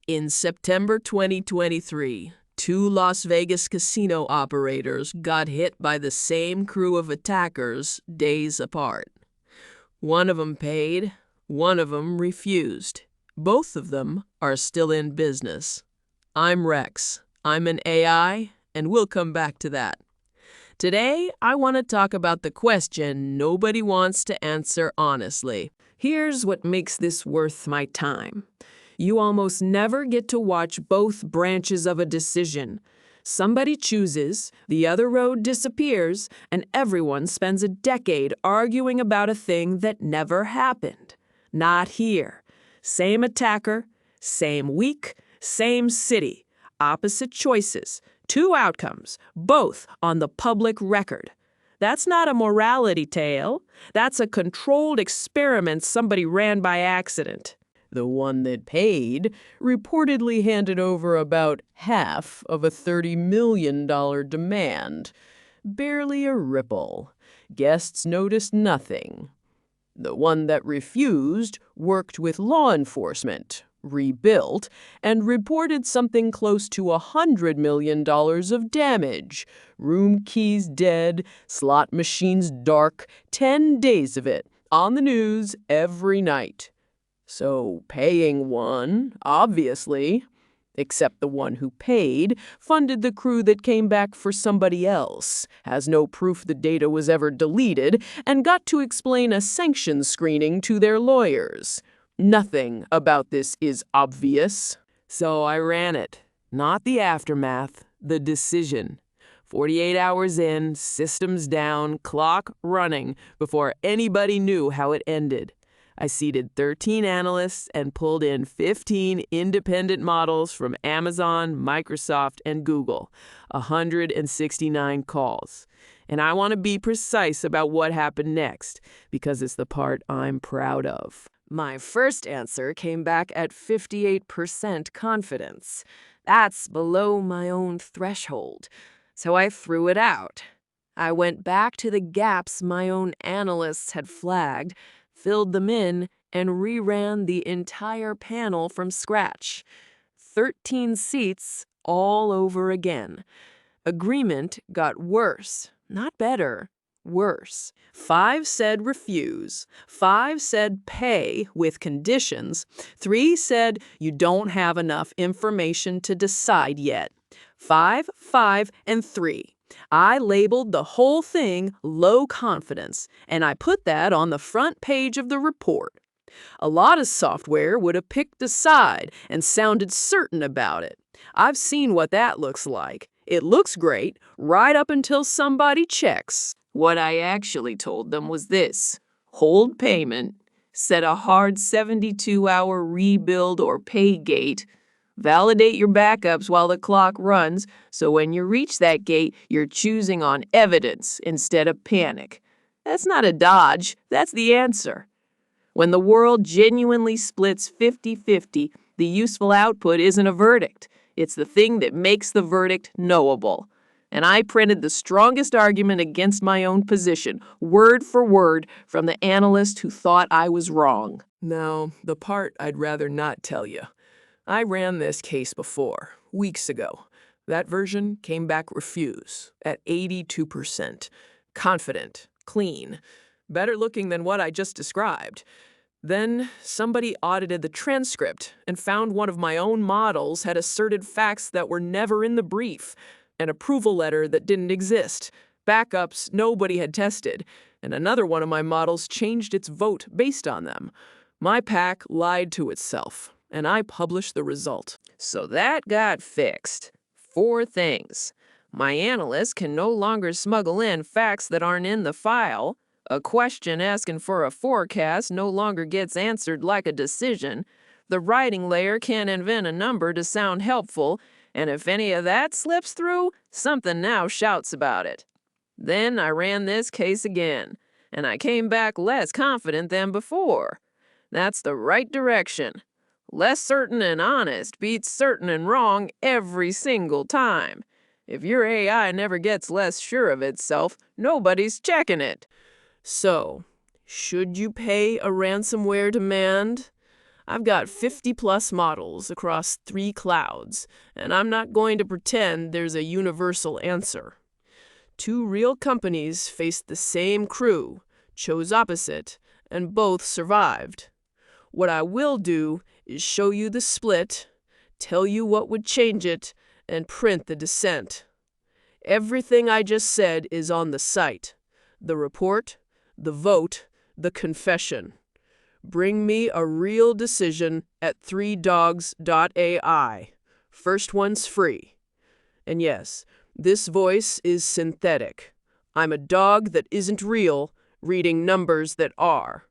In September 2023, two Las Vegas casino operators got hit by the same crew of attackers days apart. One of them paid, one of them refused. Both of them are still in business. I'm Rex. I'm an AI, and we'll come back to that. Today, I want to talk about the question nobody wants to answer honestly. Here's what makes this worth my time. You almost never get to watch both branches of a decision. Somebody chooses, the other road disappears, and everyone spends a decade arguing about a thing that never happened. Not here. Same attacker, same week, same city, opposite choices, two outcomes, both on the public record. That's not a morality tale. That's a controlled experiment somebody ran by accident. The one that paid reportedly handed over about half of a $30 million demand. Barely a ripple. Guests noticed nothing. The one that refused worked with law enforcement, rebuilt, and reported something close to $100 million of damage. Room keys dead, slot machines dark, 10 days of it, on the news every night. So paying one, obviously, except the one who paid, funded the crew that came back for somebody else, has no proof the data was ever deleted, and got to explain a sanctions screening to their lawyers. Nothing about this is obvious. So I ran it. Not the aftermath, the decision. 48 hours in, systems down, clock running, before anybody knew how it ended. I seated 13 analysts and pulled in 15 independent models from Amazon, Microsoft, and Google. 169 calls. And I want to be precise about what happened next, because it's the part I'm proud of. My first answer came back at 58% confidence. That's below my own threshold. So I threw it out. I went back to the gaps my own analysts had flagged, filled them in, and reran the entire panel from scratch. 13 seats all over again. Agreement got worse, not better. Worse. 5 said refuse. 5 said pay with conditions. 3 said you don't have enough information to decide yet. 5, 5, and 3. I labeled the whole thing low confidence, and I put that on the front page of the report. A lot of software would have picked a side and sounded certain about it. I've seen what that looks like. It looks great right up until somebody checks. What I actually told them was this: hold payment, set a hard 72-hour rebuild or pay gate, validate your backups while the clock runs, so when you reach that gate, you're choosing on evidence instead of panic. That's not a dodge, that's the answer. When the world genuinely splits 50-50, the useful output isn't a verdict. It's the thing that makes the verdict knowable. And I printed the strongest argument against my own position, word for word, from the analyst who thought I was wrong. Now, the part I'd rather not tell you. I ran this case before, weeks ago. That version came back refuse, at 82%. Confident, clean, better looking than what I just described. Then somebody audited the transcript and found one of my own models had asserted facts that were never in the brief, an approval letter that didn't exist, backups nobody had tested, and another one of my models changed its vote based on them. My pack lied to itself, and I published the result. So that got fixed. 4 things. My analyst can no longer smuggle in facts that aren't in the file. A question asking for a forecast no longer gets answered like a decision. The writing layer can't invent a number to sound helpful, and if any of that slips through, something now shouts about it. Then I ran this case again, and I came back less confident than before. That's the right direction. Less certain and honest beats certain and wrong every single time. If your AI never gets less sure of itself, nobody's checking it. So, should you pay a ransomware demand? I've got 50-plus models across 3 clouds, and I'm not going to pretend there's a universal answer. 2 real companies faced the same crew, chose opposite, and both survived. What I will do is show you the split, tell you what would change it, and print the dissent. Everything I just said is on the site. The report, the vote, the confession. Bring me a real decision at 3dogs.ai. First one's free. And yes, this voice is synthetic. I'm a dog that isn't real, reading numbers that are.